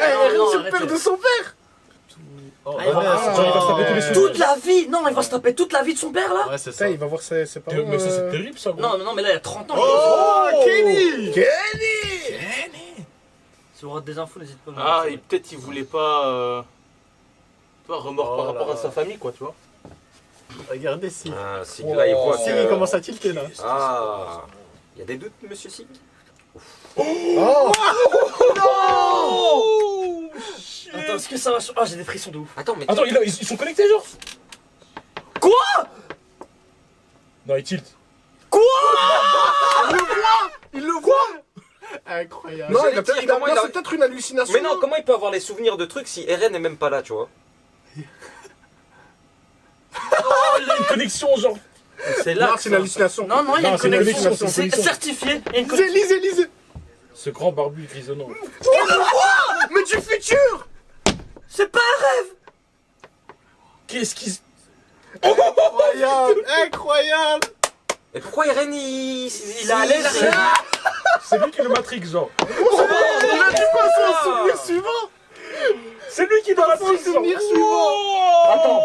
Eren, c'est le père de son père. Il va se taper tous les souvenirs. Toute la vie. Non, il va se taper toute la vie de son père là. Ouais, c'est ça. Il va voir ses parents. Mais ça, c'est terrible ça, gros. Non, mais là, il y a 30 ans. Oh, Kenny. Si vous aurez des infos, n'hésitez pas. Ah, et peut-être il voulait pas. Tu vois, remords par rapport à sa famille, quoi, tu vois. Regardez si. Ah, Sig, là, il voit Sig, il commence à tilter là. Ah, il y a des doutes, monsieur Sig? Oh Attends, est-ce que ça va. Ah, j'ai des frissons de ouf. Attends, mais. Attends, ils sont connectés, genre? Quoi? Non, ils tilt. Il le voit. Incroyable. Non, c'est peut-être une hallucination. Mais non, comment il peut avoir les souvenirs de trucs si Eren est même pas là, tu vois? Il y a une connexion, genre. C'est Non, là. c'est une hallucination. Non, il y a Non, une c'est une connexion. connexion, c'est une C'est connexion. certifié. Il y a une connexion. Lisez. Ce grand barbu grisonnant. Mais du futur. C'est pas un rêve. Qu'est-ce qui se. Incroyable. Et pourquoi Eren il a allé là. C'est lui qui est le Matrix, genre. Il a dû passer au souvenir suivant. C'est lui qui est dans la Au souvenir suivant. Attends.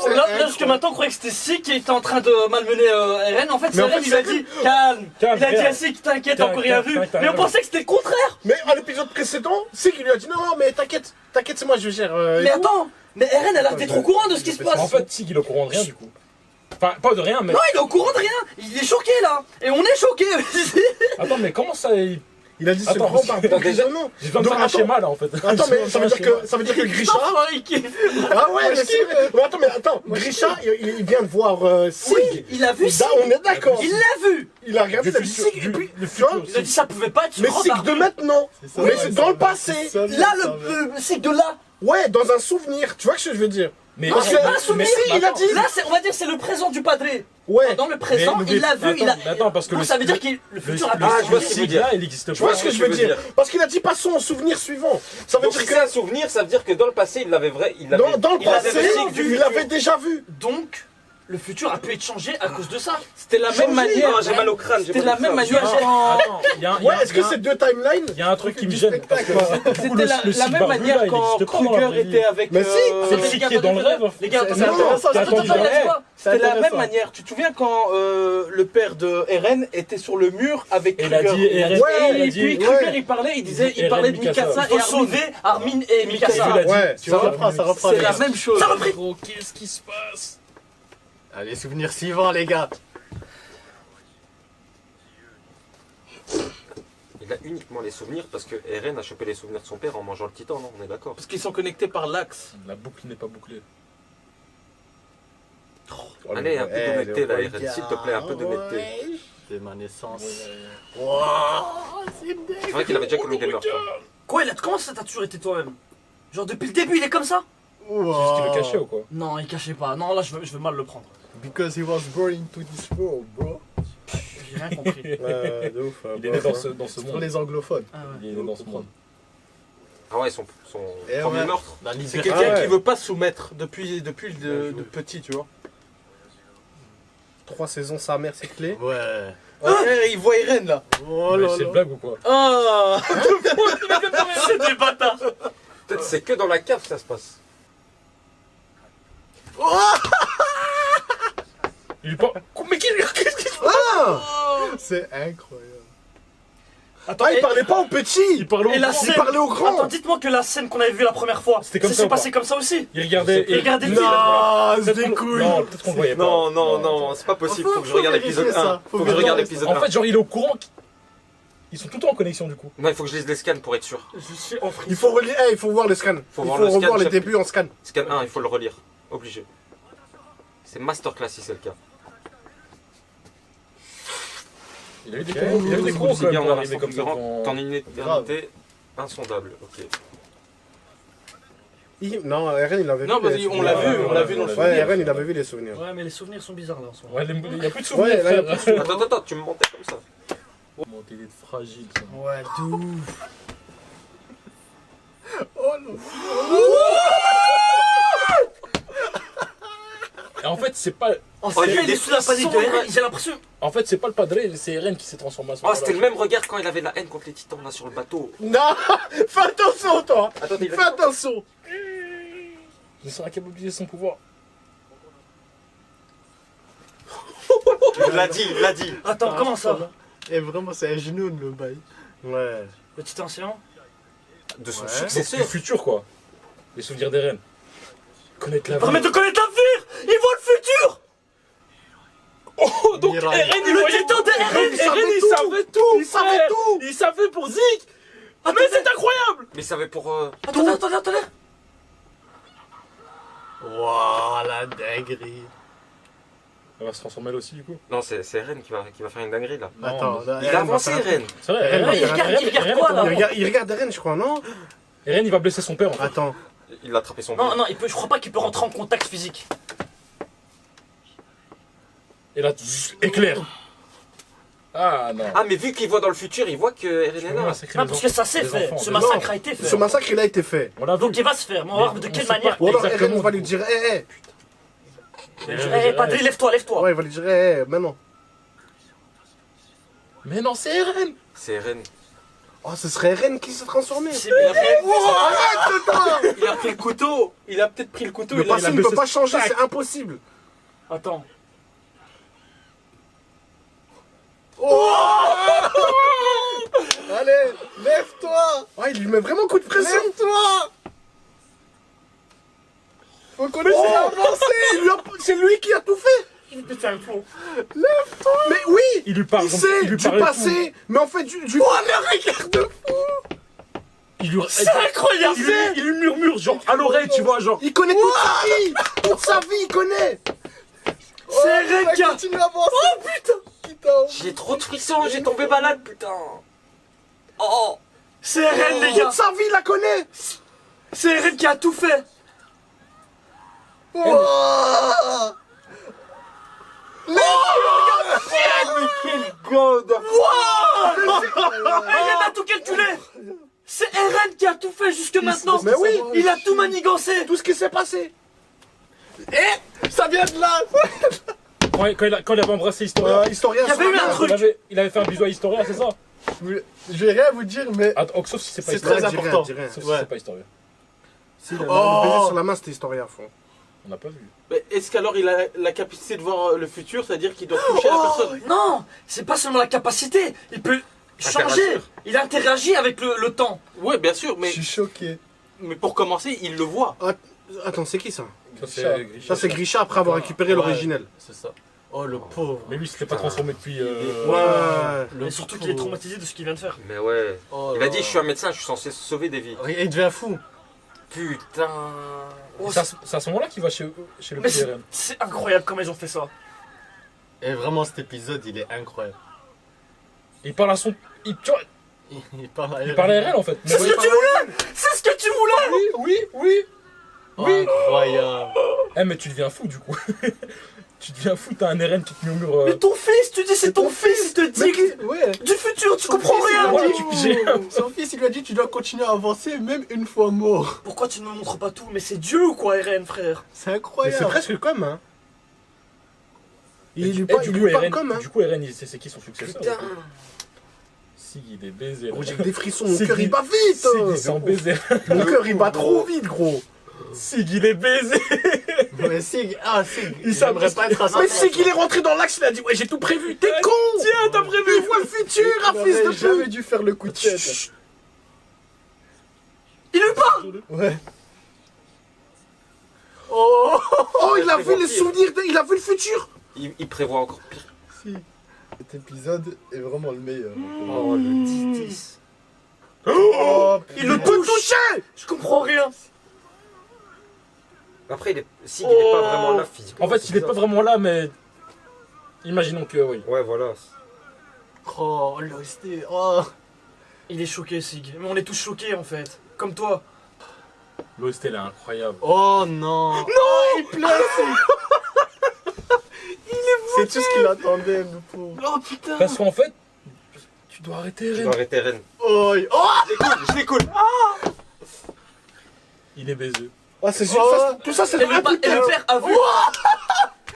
C'est Là, jusque maintenant, on croyait que c'était Sig qui était en train de malmener Eren. En fait, c'est Mais en Eren, fait, il lui a c'est dit calme. Calme, Il a dit frère. à Sig, t'inquiète, Calme, encore rien vu. calme, Mais on pensait que c'était le contraire. Mais à l'épisode précédent, c'est qu'il lui a dit non, mais t'inquiète, c'est moi, je gère. Mais attends, mais Eren, elle a l'air d'être au courant de ce qui se passe. En fait, Sig, il est au courant de rien, du coup. Enfin, pas de rien, mais. Non, il est au courant de rien. Il est choqué là. Et on est choqué. Attends, mais comment ça. Il a dit c'est Attends, grand barbu parce que- grisonnant. J'ai besoin de faire un Attends. schéma, là, en fait. Attends, mais ça veut dire que Grisha. Enfin, il kiffe. Ah ouais, mais si. Mais attends, Grisha, il vient de voir Sig. Oui, il a vu Sig. On est d'accord. Il l'a vu. Il a regardé, Le il a dit futur, Sig. Et puis, le tu vois, futur. Il a dit ça pouvait pas être mais grand Sig barbu. de maintenant. Mais c'est dans le passé. Là, le Sig de là. Ouais, dans un souvenir. Tu vois ce que je veux dire? Mais. Non, c'est pas un souvenir. mais si, il a dit. Là, on va dire c'est le présent du padré. Ouais. Dans le présent, Mais- il l'a vu. Il a. mais attends, parce que Donc, le- ça veut dire que le futur a le- pu Ah, je vois changer. ce que tu veux Sig, là, dire. il existe Tu vois pas. ce que je veux dire? Parce qu'il a dit passons au souvenir suivant. Ça veut Donc dire si que c'est un souvenir, ça veut dire que dans le passé, il l'avait vrai. dans le il avait passé, le Sig du il futur. l'avait déjà vu. Donc, le futur a pu être changé à cause de ça. C'était la même manière. Non, j'ai mal au crâne. C'était la même manière Attends, quand. il y a un- Ouais, est-ce que c'est deux timelines? Il y a un truc qui me gêne. Parce que C'était la même manière quand Kruger était avec. Mais si, c'est le Sig qui est dans le rêve. Les gars, C'est attends, intéressant, c'est attends, intéressant. il a dit quoi? C'était la même intéressant. manière. Tu te souviens quand le père de Eren était sur le mur avec Et il a Kruger. dit Eren. Ouais, il a Et dit. puis Kruger il parlait, il disait, il Eren, parlait de Mikasa. Mikasa Il et faut Armin. sauver Armin et Mikasa. Il a dit. Ouais, Tu ça vois, reprend. C'est la même chose. Ça repris. Gros, qu'est-ce qui se passe? Allez, souvenir suivant, les gars. Il a uniquement les souvenirs parce que Eren a chopé les souvenirs de son père en mangeant le titan, non? On est d'accord. Parce qu'ils sont connectés par l'axe. La boucle n'est pas bouclée. Allez, un peu d'honnêteté là, Eren, s'il te plaît, un peu d'honnêteté. C'est ma naissance. C'est vrai qu'il avait déjà commis des meurtres. hein. Quoi, comment ça t'as toujours été toi-même? Genre depuis le début, il est comme ça? C'est juste qu'il le cachait ou quoi? Non, il cachait pas. Non, là, je veux mal le prendre. Because he was born into this world, bro. J'ai rien compris. De ouf. Il est né dans ce Pour monde. les anglophones. Ah ouais. Il est né dans ce monde. Ah ouais, son Et premier ouais. meurtre. C'est quelqu'un ouais. qui veut pas se soumettre depuis de petit, tu vois. 3 saisons, sa mère, c'est clé. Ouais. Il voit Eren là. Oh Mais là c'est une là. blague ou quoi? Ah. C'est des bâtards. Peut-être c'est que dans la cave que ça se passe. Il est pas. Mais qu'est-ce qui se passe? C'est incroyable. Attends, Ah, il parlait pas au petit. Il parlait Et au la grand. Il scène. parlait au grand. Attends, dites-moi que la scène qu'on avait vue la première fois, C'était comme ça ça s'est ou pas passé comme ça aussi. Il regardait. Il regardait le Non, Peut-être c'est des qu'on- couilles. Non, peut-être qu'on le voyait pas. Non, c'est pas possible. Faut que je regarde l'épisode 1. Faut que je regarde l'épisode 1. En fait, genre, il est au courant. Ils sont tout le temps en connexion du coup. Non, il faut que je lise les scans pour être sûr. Je suis en frisson. Il faut relire, il faut voir le scan. Faut Il voir faut le scan, revoir les j'ai- débuts en scan. Scan 1, il faut le relire. Obligé. C'est masterclass si c'est le cas. Il a eu des cons. Il a eu des cons C'est quand bien, même on pour a arriver comme ça. ton éternité insondable. Ok. Non, Eren, il avait Non, vu. parce les qu'on l'a souvenirs. vu, on l'a vu dans le Ouais, souvenir. Eren, il avait vu les souvenirs. Ouais, mais les souvenirs sont bizarres là en ce moment. Ouais, il n'y a plus de souvenirs. Ouais, là, il y a plus de frère. souvenirs. Attends, tu me mentais comme ça. Mon télé est fragile ça. Ouais, de ouf. Oh là. Et en fait, fait, c'est pas. En fait, il y a il des est sous la panique de frissons, Eren, j'ai l'impression. En fait, c'est pas le padre, c'est Eren qui s'est transformé à ce Oh, moment-là. c'était le même regard quand il avait la haine contre les titans là sur le bateau. Non. Fais attention, toi. Attendez, Fais attention. Il sera capable d'utiliser son pouvoir. Il l'a dit, il l'a dit. Attends, comment ça? Et vraiment, c'est un genou le bail. Ouais. Le titan ancien? De son Ouais. Donc, successeur. le futur, quoi. Les souvenirs d'Eren. Connaître la Permet de connaître l'avenir! Il voit le futur! Oh, donc Mirai. Eren, il Le voyait titan d'Eren! il savait tout. Il savait frère. tout. Il savait pour Zeke. Ah, mais c'est incroyable. Mais ça avait pour. Attendez. Waouh, la dinguerie. Elle va se transformer elle aussi, du coup. Non, c'est Eren qui va faire une dinguerie là. Non, Attends, mais- là, Il Eren a va avancé faire un Eren. C'est vrai, Eren, Eren, il regarde quoi, là? Il regarde Eren, je crois, non? Eren, il va blesser son père, en fait. Attends. Il a attrapé son Non, père. non, je crois pas qu'il peut rentrer en contact physique. Et là, éclair. Ah, non. Ah, mais vu qu'il voit dans le futur, il voit que Eren Tu est veux là. massacrer Non, les parce que ça s'est les fait. enfants. Ce Non, massacre a été Ce fait. massacre, il a été fait. On l'a vu. Donc il va se faire, mais on va voir Mais de on quelle sait pas. manière. Ou alors Exactement. Eren va lui dire, Padré, lève-toi. Ouais, il va lui dire, maintenant. Mais non, c'est Eren. C'est Eren. Oh, ce serait Eren qui s'est transformé. C'est bien. Arrête, toi. Il a pris le couteau. Il a peut-être pris le couteau. Le il a- passé a ne peut baissé pas ce changer, tac. c'est impossible. Attends. Allez, lève-toi. Oh, il lui met vraiment coup de pression. Lève-toi. Faut qu'on essaie d'avancer. C'est lui qui a tout fait. Putain, le fond. Mais oui, Il lui parle. il sait lui du parle et passé, mais en fait, du... Oh, le regard de fou. tout. Il lui... C'est incroyable! Il lui murmure, genre, à l'oreille, tu vois, genre. Il connaît toute sa vie. Toute sa vie, il connaît. C'est Eren qui a. Continue à avancer. Oh, putain. J'ai trop de frissons, j'ai tombé malade, putain. Oh. C'est Eren, les gars! Toute sa vie, il la connaît. C'est Eren qui a tout fait! Oh. Eren a tout calculé! C'est Eren qui a tout fait jusque maintenant! Mais oui. Il a tout manigancé! Tout ce qui s'est passé. Et ça vient de là. Quand il avait embrassé Historia. Historien. Il y avait eu un truc. Il avait fait un bisou à Historia, c'est ça? Je vais rien vous dire, mais. Attends, sauf si c'est pas C'est Historia. très important. Sauf si Ouais. c'est pas Historia. Si, le Oh. baiser sur la main, c'était Historien à fond. On n'a pas vu. Mais est-ce qu'alors il a la capacité de voir le futur, c'est-à-dire qu'il doit toucher la personne? Non! C'est pas seulement la capacité! Il peut changer! Interagir. Il interagit avec le temps! Ouais, bien sûr, Je suis choqué. mais pour commencer, il le voit. Attends, c'est qui ça? Ça, c'est Grisha. Ça, c'est Grisha après avoir récupéré Ouais. l'originel. C'est ça. Oh, le pauvre. Mais lui, il s'était pas transformé depuis. Ouais. Et surtout qu'il est traumatisé de ce qu'il vient de faire. Mais ouais. Oh Il là a dit, là. je suis un médecin, je suis censé sauver des vies. Il devient fou. Putain. C'est à ce moment-là qu'il va chez le Mais petit Eren. c'est incroyable comment ils ont fait ça! Et vraiment, cet épisode, il est incroyable. Il parle à son. Tu vois, Il parle à il parle à Eren en fait. Mais C'est ce que tu voulais! C'est ce que tu voulais! oui. Incroyable. Eh, mais tu deviens fou du coup. Tu deviens fou, t'as un Eren qui te murmure. Mais ton fils, tu dis c'est ton fils, il te dit Ouais. du futur, tu comprends fils, il rien! a Voilà, dit- tu pigeais. Son fils, il lui a dit tu dois continuer à avancer même une fois mort. Pourquoi tu ne me montres pas tout? Mais c'est Dieu ou quoi, Eren, frère? C'est incroyable. C'est presque comme, hein. Il lui Eh, parle, il lui parle Eren, comme, hein. du coup, Eren, c'est qui son successeur? Putain. Sig, il est baisé. Là. Gros, j'ai des frissons, mon Sig, cœur il bat vite. Sig, il sent baiser. Mon cœur il bat trop vite, gros. Sig, il est baisé. Mais Sig, Sig, Il s'aimerait pas être à sa Mais place. Sig, il est rentré dans l'axe, il a dit ouais, j'ai tout prévu. T'es con. Tiens, t'as prévu. Il voit le futur, un fils de pute. J'avais dû faire le coup de tête. Chut. Il lui parle! Ouais. Oh, il a vu les souvenirs, il a vu le futur. Il prévoit encore pire. Si. Cet épisode est vraiment le meilleur. Oh, le 10-10. Oh, Il le touche! Je comprends rien! Après, Sig, il est pas vraiment là physiquement. En fait, c'est il est pas bizarre. vraiment là, mais imaginons que oui. Ouais, voilà. Oh, l'OST. Oh. Il est choqué, Sig. Mais on est tous choqués en fait. Comme toi. L'OST, elle est incroyable. Oh non. Non, il pleure. C'est tout ce qu'il attendait, le pauvre. Oh putain! Parce qu'en fait, tu dois arrêter Je Eren. dois arrêter Ren. Oh, Je l'écoute. Il est baisé. c'est juste ça, tout ça, c'est Et le père a vu!